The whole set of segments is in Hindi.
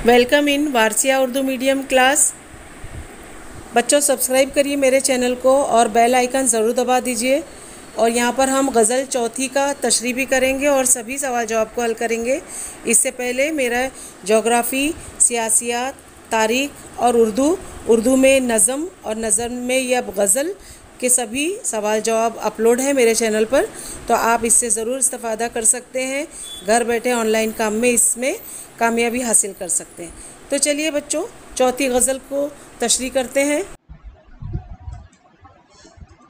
Welcome in Warsia Urdu medium class. बच्चों सब्सक्राइब करिए मेरे चैनल को और बेल आइकन ज़रूर दबा दीजिए। और यहाँ पर हम गज़ल चौथी का तशरीह भी करेंगे और सभी सवाल जवाब को हल करेंगे। इससे पहले मेरा जोग्राफ़ी, सियासियात, तारीख़ और उर्दू में नज़म और नज़म में या गज़ल के सभी सवाल जवाब अपलोड है मेरे चैनल पर, तो आप इससे ज़रूर इस्तेफ़ादा कर सकते हैं। घर बैठे ऑनलाइन काम में इसमें कामयाबी हासिल कर सकते हैं। तो चलिए बच्चों, चौथी गज़ल को तशरीह करते हैं।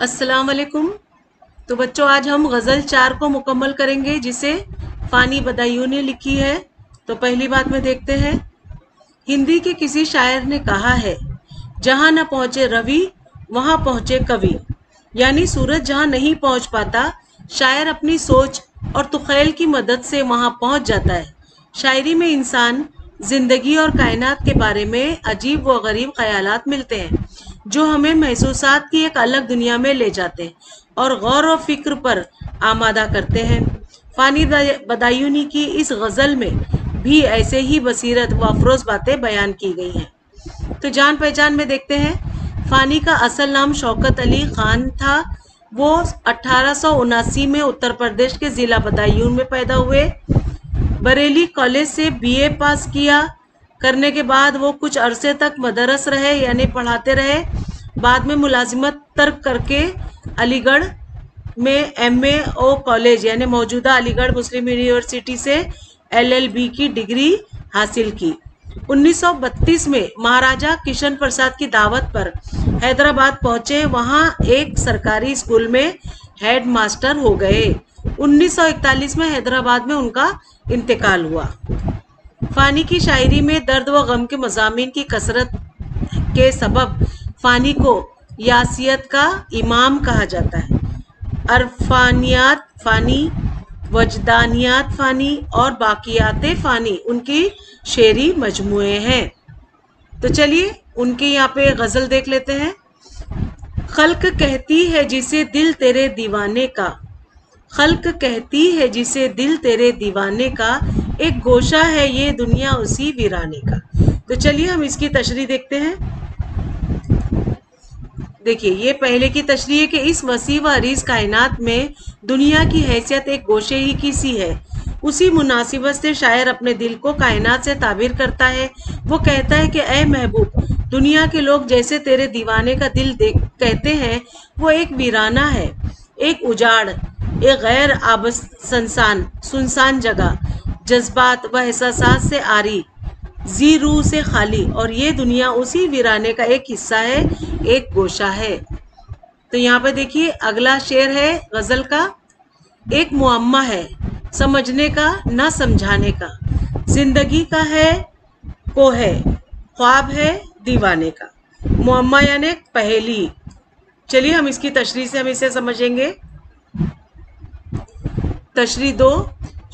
अस्सलाम वालेकुम। तो बच्चों, आज हम गज़ल 4 को मुकम्मल करेंगे जिसे फ़ानी बदायूं ने लिखी है। तो पहली बात में देखते हैं। हिंदी के किसी शायर ने कहा है, जहाँ न पहुँचे रवि वहाँ पहुँचे कवि। यानी सूरज जहाँ नहीं पहुँच पाता, शायर अपनी सोच और तुखैल की मदद से वहाँ पहुँच जाता है। शायरी में इंसान, जिंदगी और कायनात के बारे में अजीब व गरीब ख्यालात मिलते हैं, जो हमें महसूसात की एक अलग दुनिया में ले जाते हैं और गौर और फिक्र पर आमादा करते हैं। फ़ानी बदायूनी की इस गज़ल में भी ऐसे ही बसीरत व अफरोज़ बातें बयान की गई हैं। तो जान पहचान में देखते हैं। फ़ानी का असल नाम शौकत अली ख़ान था। वो 1879 में उत्तर प्रदेश के ज़िला बदायूं में पैदा हुए। बरेली कॉलेज से बीए पास किया। करने के बाद वो कुछ अरसे तक मदरस रहे, यानी पढ़ाते रहे। बाद में मुलाजिमत तर्क करके अलीगढ़ में MAO कॉलेज यानी मौजूदा अलीगढ़ मुस्लिम यूनिवर्सिटी से LLB की डिग्री हासिल की। 1932 में महाराजा किशन प्रसाद की दावत पर हैदराबाद पहुंचे। वहां एक सरकारी स्कूल में हेड मास्टर हो गए। 1941 में हैदराबाद में उनका इंतकाल हुआ। फ़ानी की शायरी में दर्द व गम के मज़ामीन की कसरत के सबब फ़ानी को यासियत का इमाम कहा जाता है। अरफानियात फ़ानी, वजदानियात फ़ानी और बाकियात फ़ानी उनकी शेरी मजमुए हैं। तो चलिए उनके यहाँ पे गज़ल देख लेते हैं। खल्क कहती है जिसे दिल तेरे दीवाने का, खल्क कहती है जिसे दिल तेरे दीवाने का, एक गोशा है ये दुनिया उसी वीराने का। तो चलिए हम इसकी तशरीह देखते हैं। देखिए, ये पहले की तशरीह है कि इस वसी व अरीज कायनात में दुनिया की हैसियत एक गोशे ही की सी है। उसी मुनासिबत से शायर अपने दिल को कायनात से ताबीर करता है। वो कहता है कि ए महबूब, दुनिया के लोग जैसे तेरे दीवाने का दिल देख कहते हैं, वो एक वीराना है, एक उजाड़, एक गैर आबस सुनसान जगह, जज्बात व एहसासात से आरी, जी रूह से खाली, और ये दुनिया उसी वीराने का एक हिस्सा है, एक गोशा है। तो यहाँ पे देखिए अगला शेर है गज़ल का। एक मुअम्मा है समझने का ना समझाने का, जिंदगी का है को है, ख्वाब है दीवाने का। मुअम्मा यानी पहेली। चलिए हम इसकी तशरीह से हम इसे समझेंगे। तशरीह 2।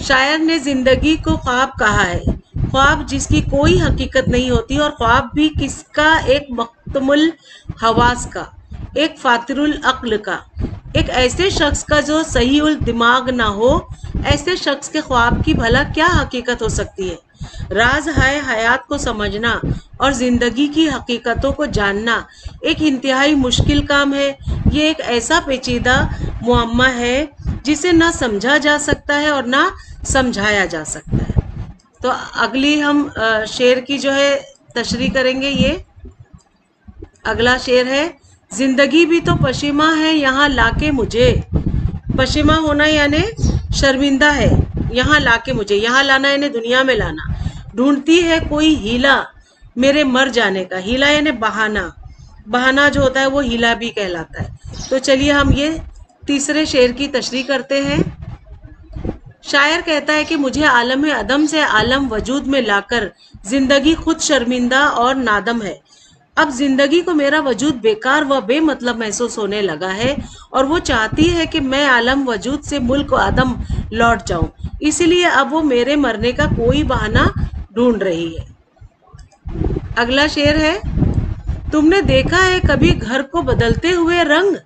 शायर ने जिंदगी को ख्वाब कहा है, ख्वाब जिसकी कोई हकीकत नहीं होती, और ख्वाब भी किसका, एक मख्तमुल हवास का, एक फातिरुल अक्ल का, एक ऐसे शख्स का जो सही उल दिमाग ना हो। ऐसे शख्स के ख्वाब की भला क्या हकीकत हो सकती है। राज है हयात को समझना और ज़िंदगी की हकीकतों को जानना एक इंतहाई मुश्किल काम है। ये एक ऐसा पेचीदा मुअम्मा है जिसे ना समझा जा सकता है और ना समझाया जा सकता है। तो अगली हम शेर की जो है तशरीह करेंगे। ये अगला शेर है। जिंदगी भी तो पशिमा है यहाँ लाके मुझे, पशिमा होना यानी शर्मिंदा है, यहाँ लाके मुझे, यहाँ लाना यानी दुनिया में लाना। ढूंढती है कोई हीला मेरे मर जाने का, हीला यानी बहाना, बहाना जो होता है वो हीला भी कहलाता है। तो चलिए हम ये तीसरे शेर की तशरीह करते हैं। शायर कहता है कि मुझे आलम अदम से आलम वजूद में लाकर जिंदगी खुद शर्मिंदा और नादम है। अब जिंदगी को मेरा वजूद बेकार व बेमतलब महसूस होने लगा है और वो चाहती है कि मैं आलम वजूद से मुल्क आदम लौट जाऊं। इसीलिए अब वो मेरे मरने का कोई बहाना ढूंढ रही है। अगला शेर है। तुमने देखा है कभी घर को बदलते हुए रंग,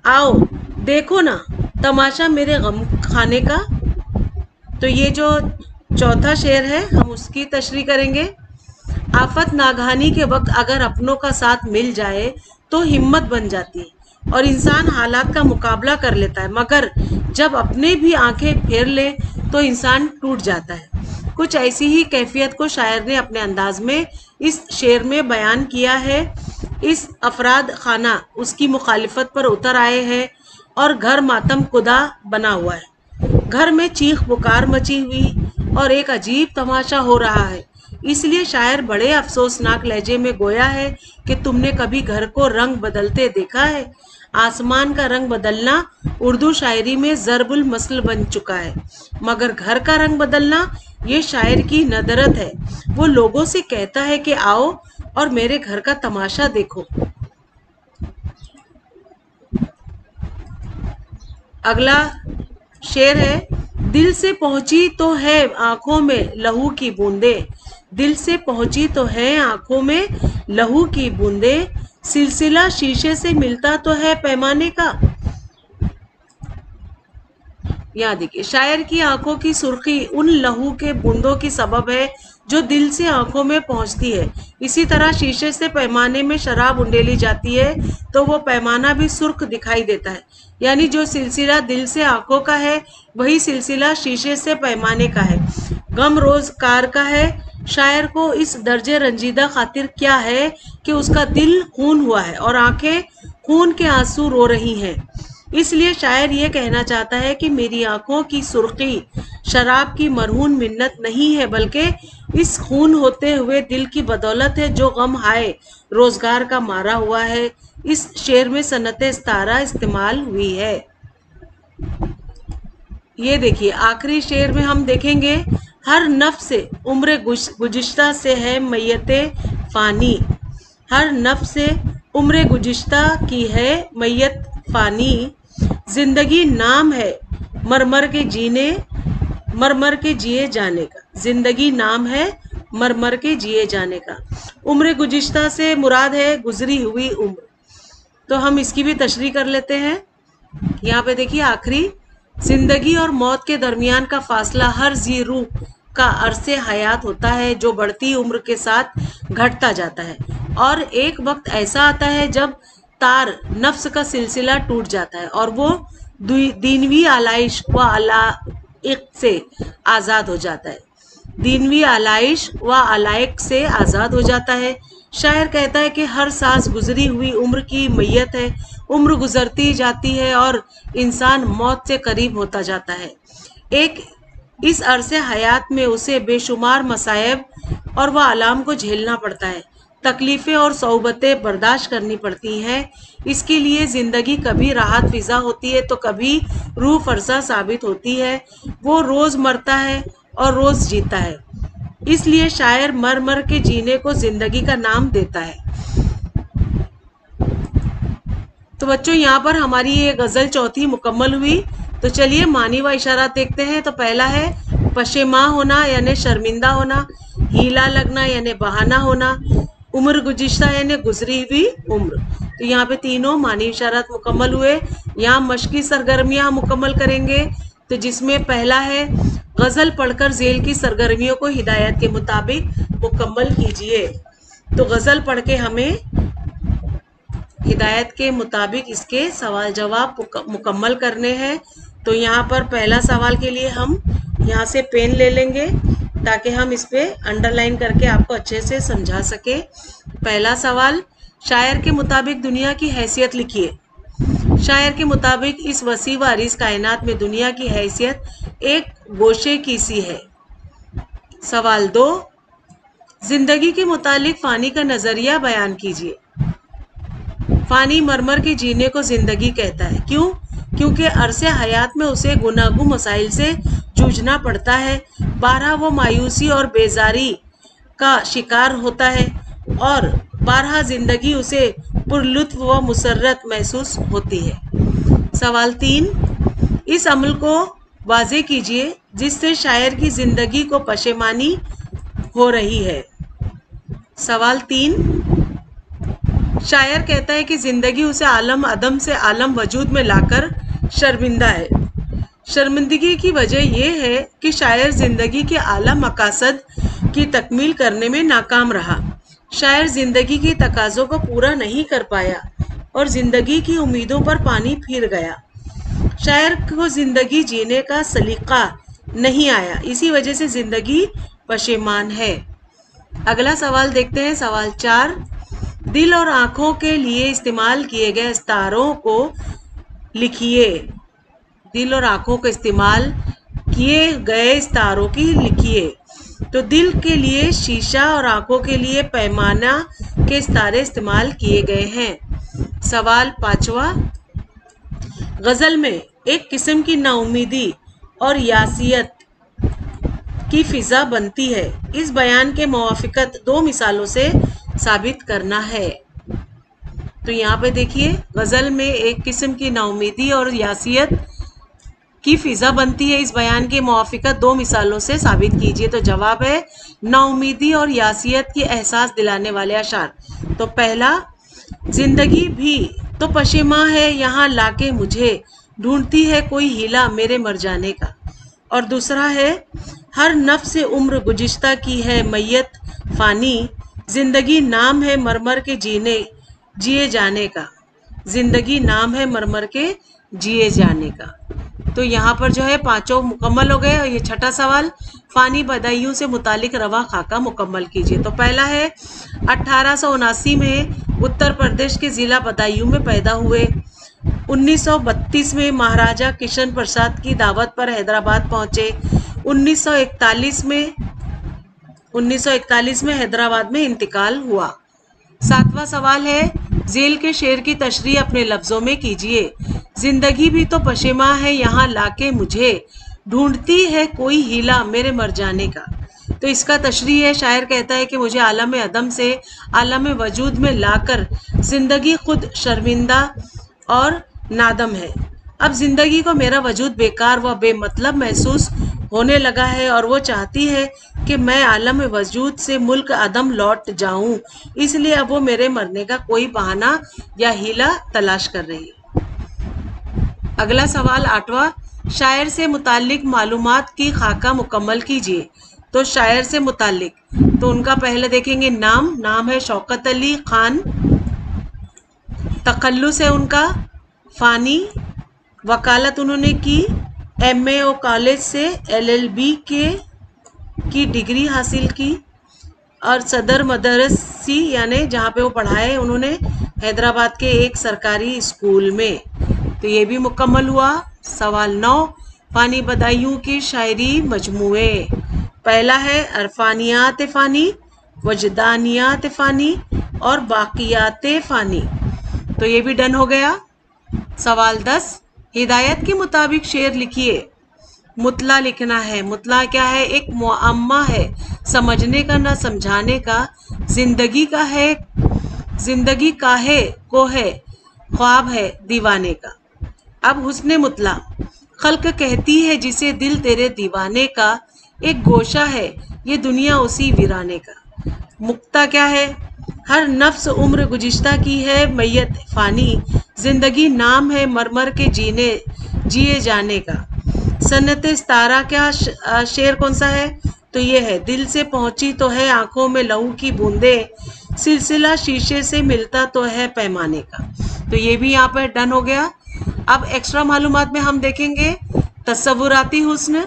आओ देखो ना तमाशा मेरे गम खाने का। तो ये जो चौथा शेर है हम उसकी तशरीह करेंगे। आफत नागहानी के वक्त अगर अपनों का साथ मिल जाए तो हिम्मत बन जाती है और इंसान हालात का मुकाबला कर लेता है, मगर जब अपने भी आंखें फेर ले तो इंसान टूट जाता है। कुछ ऐसी ही कैफियत को शायर ने अपने अंदाज में इस शेर में बयान किया है। इस अफराद खाना उसकी मुखालिफत पर उतर आए हैं और घर मातम कुदा बना हुआ है। घर में चीख पुकार मची हुई और एक अजीब तमाशा हो रहा है। इसलिए शायर बड़े अफसोसनाक लहजे में गोया है कि तुमने कभी घर को रंग बदलते देखा है। आसमान का रंग बदलना उर्दू शायरी में ज़रबुल मसल बन चुका है, मगर घर का रंग बदलना ये शायर की नदरत है। वो लोगों से कहता है कि आओ और मेरे घर का तमाशा देखो। अगला शेर है, दिल से पहुंची तो है आंखों में लहू की बूंदे, दिल से पहुंची तो है आंखों में लहू की बूंदे, सिलसिला शीशे से मिलता तो है पैमाने का। यहाँ देखिए, शायर की आंखों की सुर्खी उन लहू के बूंदों की सबब है जो दिल से आंखों में पहुंचती है। इसी तरह शीशे से पैमाने में शराब उंडेली जाती है तो वो पैमाना भी सुर्ख दिखाई देता है। यानी जो सिलसिला दिल से आंखों का है वही सिलसिला शीशे से पैमाने का है। गम रोजगार का है। शायर को इस दर्जे रंजीदा खातिर क्या है कि उसका दिल खून हुआ है और आंखें खून के आंसू रो रही हैं। इसलिए शायर ये कहना चाहता है कि मेरी आंखों की सुर्खी शराब की मरहून मिन्नत नहीं है, बल्कि इस खून होते हुए दिल की बदौलत है जो गम हाय रोजगार का मारा हुआ है। इस शेर में सनते इस्तारा इस्तेमाल हुई है। ये देखिए, आखिरी शेर में हम देखेंगे, हर नफ्स से उम्र गुज़िश्ता से है मैयते फ़ानी, हर नफ्स से उम्र गुज़िश्ता की है मैयत फ़ानी, जिंदगी नाम है मरमर के जीने मरमर के जिए जाने का, जिंदगी नाम है मरमर के जिए जाने का। उम्र गुज़िश्ता से मुराद है गुजरी हुई उम्र। तो हम इसकी भी तशरीह कर लेते हैं। यहाँ पे देखिए, आखिरी, जिंदगी और मौत के दरमियान का फासला हर जी रूह का अरसे हयात होता है जो बढ़ती उम्र के साथ घटता जाता है, और एक वक्त ऐसा आता है जब तार नफ्स का सिलसिला टूट जाता है और वो दीनवी आलाइश व अलाइक से आज़ाद हो जाता है, दीनवी आलाइश व अलाइक से आज़ाद हो जाता है। शायर कहता है कि हर सांस गुजरी हुई उम्र की मैयत है। उम्र गुजरती जाती है और इंसान मौत से करीब होता जाता है। इस अरसे हयात में उसे बेशुमार मसायब और वह आलाम को झेलना पड़ता है, तकलीफ़ें और सौबतें बर्दाश्त करनी पड़ती हैं। इसके लिए ज़िंदगी कभी राहत फ़िज़ा होती है तो कभी रूह फ़रसा साबित होती है। वो रोज़ मरता है और रोज़ जीता है। इसलिए शायर मर मर के जीने को ज़िंदगी का नाम देता है। तो बच्चों, यहाँ पर हमारी ये गज़ल चौथी मुकम्मल हुई। तो चलिए मानी व इशारा देखते हैं। तो पहला है पशेमा होना यानी शर्मिंदा होना, हीला लगना यानी बहाना होना, उम्र गुज़िश्ता यानी गुजरी हुई उम्र। तो यहाँ पे तीनों मानी इशारात मुकम्मल हुए। यहाँ मशकी सरगर्मियाँ मुकम्मल करेंगे। तो जिसमें पहला है, गज़ल पढ़कर झेल की सरगर्मियों को हिदायत के मुताबिक मुकम्मल कीजिए। तो गज़ल पढ़ के हमें हिदायत के मुताबिक इसके सवाल जवाब मुकम्मल करने हैं। तो यहाँ पर पहला सवाल के लिए हम यहाँ से पेन ले लेंगे ताकि हम इस पे अंडरलाइन करके आपको अच्छे से समझा सके। पहला सवाल, शायर के मुताबिक दुनिया की हैसियत लिखिए। शायर के मुताबिक इस वसी व अरीज़ कायनात में दुनिया की हैसियत एक गोशे की सी है। सवाल 2, जिंदगी के मुतालिक फ़ानी का नज़रिया बयान कीजिए। फ़ानी मरमर के जीने को ज़िंदगी कहता है। क्यों? क्योंकि अरसे हयात में उसे गुनागू मसाइल से जूझना पड़ता है। बारहा वो मायूसी और बेजारी का शिकार होता है और बारहा ज़िंदगी उसे पुरलुत्फ़ व मुसर्रत महसूस होती है। सवाल 3, इस अमल को वाज़े कीजिए जिससे शायर की ज़िंदगी को पशेमानी हो रही है। सवाल 3, शायर कहता है कि ज़िंदगी उसे आलम अदम से आलम वजूद में लाकर शर्मिंदा है। शर्मिंदगी की वजह यह है कि शायर ज़िंदगी के आला मकासद की तकमील करने में नाकाम रहा। शायर जिंदगी की तकाज़ों को पूरा नहीं कर पाया और जिंदगी की उम्मीदों पर पानी फिर गया। शायर को जिंदगी जीने का सलीका नहीं आया, इसी वजह से जिंदगी पशेमान है। अगला सवाल देखते हैं, सवाल 4। दिल और आंखों के लिए इस्तेमाल किए गए इस्तारों को लिखिए। दिल और आंखों को इस्तेमाल किए गए इस्तारों की लिखिए। तो दिल के लिए शीशा और आंखों के लिए पैमाना के इस्तारे इस्तेमाल किए गए हैं। सवाल 5वां। गजल में एक किस्म की नाउमीदी और यासियत की फिजा बनती है। इस बयान के मुवाफिकत 2 मिसालों से साबित करना है। तो यहाँ पे देखिए, गजल में एक किस्म की नाउमीदी और यासियत की फिजा बनती है, इस बयान के मुवाफिकत 2 मिसालों से साबित कीजिए। तो जवाब है नाउमीदी और यासियत की एहसास दिलाने वाले अशार। तो पहला, जिंदगी भी तो पशेमा है यहाँ लाके मुझे, ढूंढती है कोई हीला मेरे मर जाने का। और दूसरा है, हर नफ्स उम्र गुज़िश्ता की है मैयत फ़ानी, जिंदगी नाम है मरमर के जिए जाने का। जिंदगी नाम है मरमर के जिए जाने का। तो यहाँ पर जो है 5 मुकम्मल हो गए। और ये छठा सवाल, फ़ानी बदायूं से मुतालिक रवा खाका मुकम्मल कीजिए। तो पहला है, 1879 में उत्तर प्रदेश के ज़िला बदायूं में पैदा हुए। 1932 में महाराजा किशन प्रसाद की दावत पर हैदराबाद पहुंचे। 1941 में हैदराबाद में इंतकाल हुआ। 7वां सवाल है, जेल के शेर की तशरीह अपने लफ्जों में कीजिए। जिंदगी भी तो पशेमा है यहाँ लाके मुझे, ढूंढती है कोई हीला मेरे मर जाने का। तो इसका तशरीह है, शायर कहता है कि मुझे आलम अदम से आलम वजूद में लाकर जिंदगी खुद शर्मिंदा और नादम है। अब जिंदगी को मेरा वजूद बेकार व बेमतलब महसूस होने लगा है और वो चाहती है कि मैं आलम वजूद से मुल्क अदम लौट जाऊं, इसलिए अब वो मेरे मरने का कोई बहाना या हीला तलाश कर रही है। अगला सवाल 8वां, शायर से मुताल्लिक मालूमात की खाका मुकम्मल कीजिए। तो शायर से मुताल्लिक, तो उनका पहले देखेंगे, नाम है शौकत अली खान। तखल्लुस है उनका फ़ानी, वकालत उन्होंने की, MA कॉलेज से LLB की डिग्री हासिल की। और सदर मदरसी यानी जहाँ पे वो पढ़ाए उन्होंने हैदराबाद के एक सरकारी स्कूल में। तो ये भी मुकम्मल हुआ। सवाल 9, फ़ानी बदायूं की शायरी मजमूए। पहला है अरफानियात फ़ानी, वजदानियात फ़ानी और बाकियात फ़ानी। तो ये भी डन हो गया। सवाल 10, हिदायत के मुताबिक शेर लिखिए। मुतला लिखना है। मुतला क्या है? एक मुअम्मा है, समझने का ना समझाने का। जिंदगी का है, जिंदगी काहे को है, ख्वाब है दीवाने का। अब हुस्ने मुतला, खल्क कहती है जिसे दिल तेरे दीवाने का, एक गोशा है ये दुनिया उसी वीराने का। मुक्ता क्या है? हर नफ्स उम्र गुज़िश्ता की है मैयत फ़ानी, जिंदगी नाम है मरमर के जिए जाने का। सन्नत सितारा क्या शेर कौन सा है? तो ये है, दिल से पहुंची तो है आंखों में लहू की बूंदे, सिलसिला शीशे से मिलता तो है पैमाने का। तो ये भी यहाँ पर डन हो गया। अब एक्स्ट्रा मालूमात में हम देखेंगे तस्वुराती हुस्न।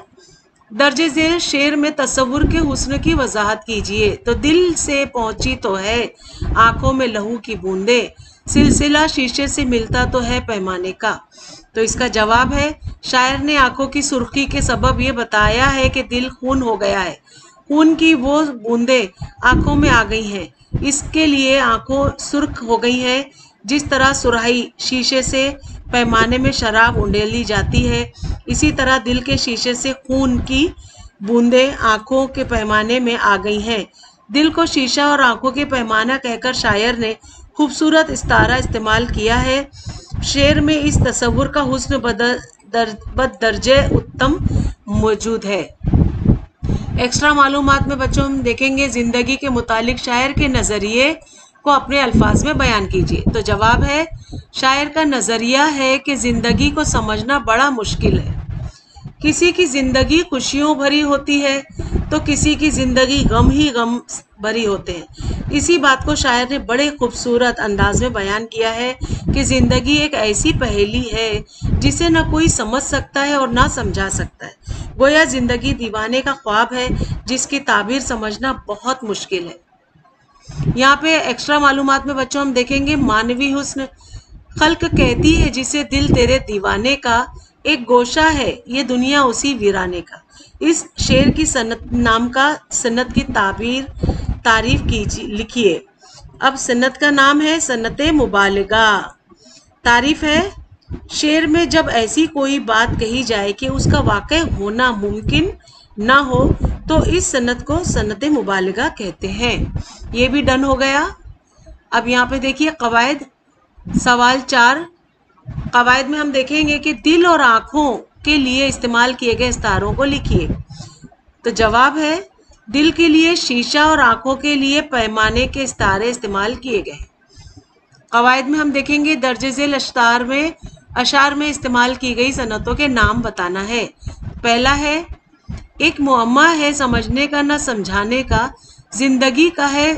दर्जे ज़ेल शेर में तस्वुर के हुस्न की वजाहत कीजिए। तो दिल से पहुंची तो है आंखों में लहू की बूंदे, सिलसिला शीशे से मिलता तो है पैमाने का। तो इसका जवाब है, शायर ने आंखों की सुर्खी के सबब ये बताया है कि दिल खून हो गया है, खून की वो बूंदे आंखों में आ गई हैं, इसके लिए आंखों सुर्ख हो गई हैं। जिस तरह सुराही शीशे से पैमाने में शराब उंडेली जाती है, इसी तरह दिल के शीशे से खून की बूंदें आंखों के पैमाने में आ गई हैं। दिल को शीशा और आंखों के पैमाना कहकर शायर ने खूबसूरत इस्तारा इस्तेमाल किया है। शेर में इस तस्वुर का हुस्न बददर्जे उत्तम मौजूद है। एक्स्ट्रा मालूमात में बच्चों हम देखेंगे, जिंदगी के मुतालिक शायर के नज़रिए को अपने अल्फाज में बयान कीजिए। तो जवाब है, शायर का नज़रिया है कि ज़िंदगी को समझना बड़ा मुश्किल है। किसी की ज़िंदगी खुशियों भरी होती है तो किसी की जिंदगी गम ही गम भरी होते हैं। इसी बात को शायर ने बड़े खूबसूरत अंदाज में बयान किया है कि जिंदगी एक ऐसी पहेली है जिसे न कोई समझ सकता है और ना समझा सकता है। गोया जिंदगी दीवाने का ख्वाब है जिसकी ताबीर समझना बहुत मुश्किल है। यहाँ पे एक्स्ट्रा मालूमात में बच्चों हम देखेंगे मानवी हुस्न खल्क कहती है जिसे दिल तेरे दीवाने का, एक गोशा है ये दुनिया उसी वीराने का। इस शेर की सनत नाम का सन्नत की तारीफ कीजिए लिखिए। अब सन्नत का नाम है सन्नत मुबालगा। तारीफ है, शेर में जब ऐसी कोई बात कही जाए कि उसका वाक़ई होना मुमकिन ना हो तो इस सन्नत को सन्नत मुबालगा कहते हैं। ये भी डन हो गया। अब यहाँ पे देखिए कवायद, सवाल 4 कवायद में हम देखेंगे कि दिल और आँखों के लिए इस्तेमाल किए गए इस्तारों को लिखिए। तो जवाब है, दिल के लिए शीशा और आँखों के लिए पैमाने के इस्तारे इस्तेमाल किए गए। कवायद में हम देखेंगे दर्जे झेल अशार में इस्तेमाल की गई सनतों के नाम बताना है। पहला है, एक मुअम्मा है समझने का न समझाने का, जिंदगी काहे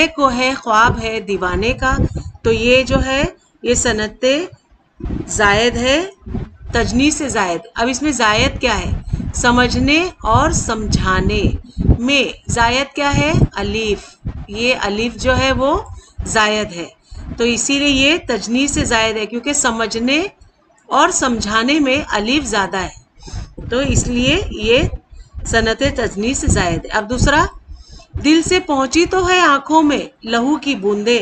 को है ख्वाब है दीवाने का। तो ये जो है ये सनते जायद है, तजनी से जायद। अब इसमें जायद क्या है, समझने और समझाने में जायद क्या है, अलीफ। ये अलीफ जो है वो जायद है, तो इसीलिए ये तजनी से जायद है क्योंकि समझने और समझाने में अलीफ ज़्यादा है, तो इसलिए ये सनत तजनी से जायद है। अब दूसरा, दिल से पहुंची तो है आंखों में लहू की बूंदे,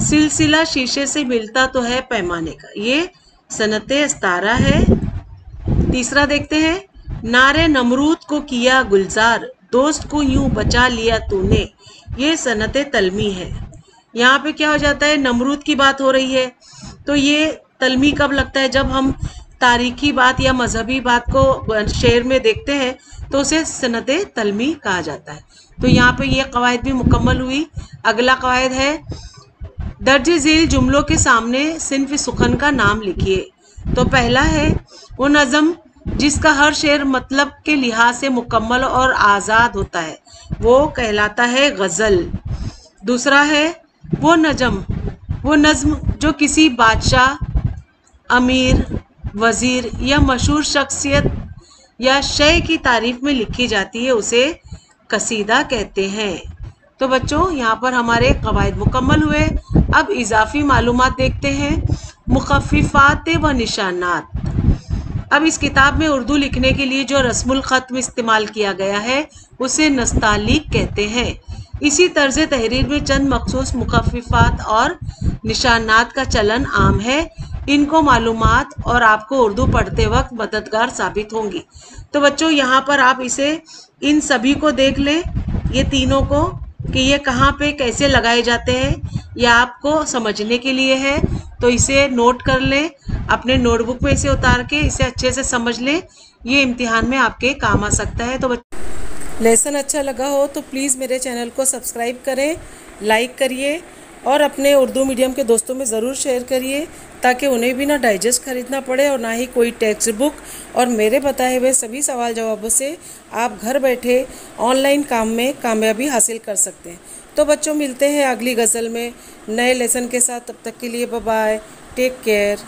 सिलसिला शीशे से मिलता तो है पैमाने का। ये सनत अस्तारा है। तीसरा देखते हैं, नारे नमरूद को किया गुलजार, दोस्त को यूं बचा लिया तूने। ये सनत तलमी है। यहाँ पे क्या हो जाता है, नमरूद की बात हो रही है, तो ये तलमी कब लगता है, जब हम तारीखी बात या मजहबी बात को शेर में देखते हैं तो उसे सनत तलमी कहा जाता है। तो यहाँ पे ये कवायद भी मुकम्मल हुई। अगला कवायद है, दर्जे झेल जुमलों के सामने सिन्फ सुखन का नाम लिखिए। तो पहला है, वो नज़म जिसका हर शेर मतलब के लिहाज से मुकम्मल और आज़ाद होता है वो कहलाता है गज़ल। दूसरा है, वो नज़म जो किसी बादशाह, अमीर, वज़ीर या मशहूर शख्सियत या शय की तारीफ में लिखी जाती है उसे कसीदा कहते हैं। तो बच्चों यहाँ पर हमारे कवायद मुकम्मल हुए। अब इजाफी मालूमात देखते हैं। मुखफ़िफ़ात व निशानात। अब इस किताब में उर्दू लिखने के लिए जो रस्मुल ख़त में इस्तेमाल किया गया है उसे नस्तालीक कहते हैं। इसी तर्ज तहरीर में चंद मखसूस मुखफ़िफ़ात और निशानात का चलन आम है। इनको मालूमात और आपको उर्दू पढ़ते वक्त मददगार साबित होंगी। तो बच्चों यहाँ पर आप इन सभी को देख लें, ये तीनों को, कि ये कहाँ पे कैसे लगाए जाते हैं, यह आपको समझने के लिए है। तो इसे नोट कर लें, अपने नोटबुक में इसे उतार के इसे अच्छे से समझ लें, ये इम्तिहान में आपके काम आ सकता है। तो लेसन अच्छा लगा हो तो प्लीज़ मेरे चैनल को सब्सक्राइब करें, लाइक करिए और अपने उर्दू मीडियम के दोस्तों में ज़रूर शेयर करिए ताकि उन्हें भी ना डाइजेस्ट खरीदना पड़े और ना ही कोई टेक्स्ट बुक। और मेरे बताए हुए सभी सवाल जवाबों से आप घर बैठे ऑनलाइन काम में कामयाबी हासिल कर सकते हैं। तो बच्चों मिलते हैं अगली गज़ल में नए लेसन के साथ, तब तक के लिए बाय बाय, टेक केयर।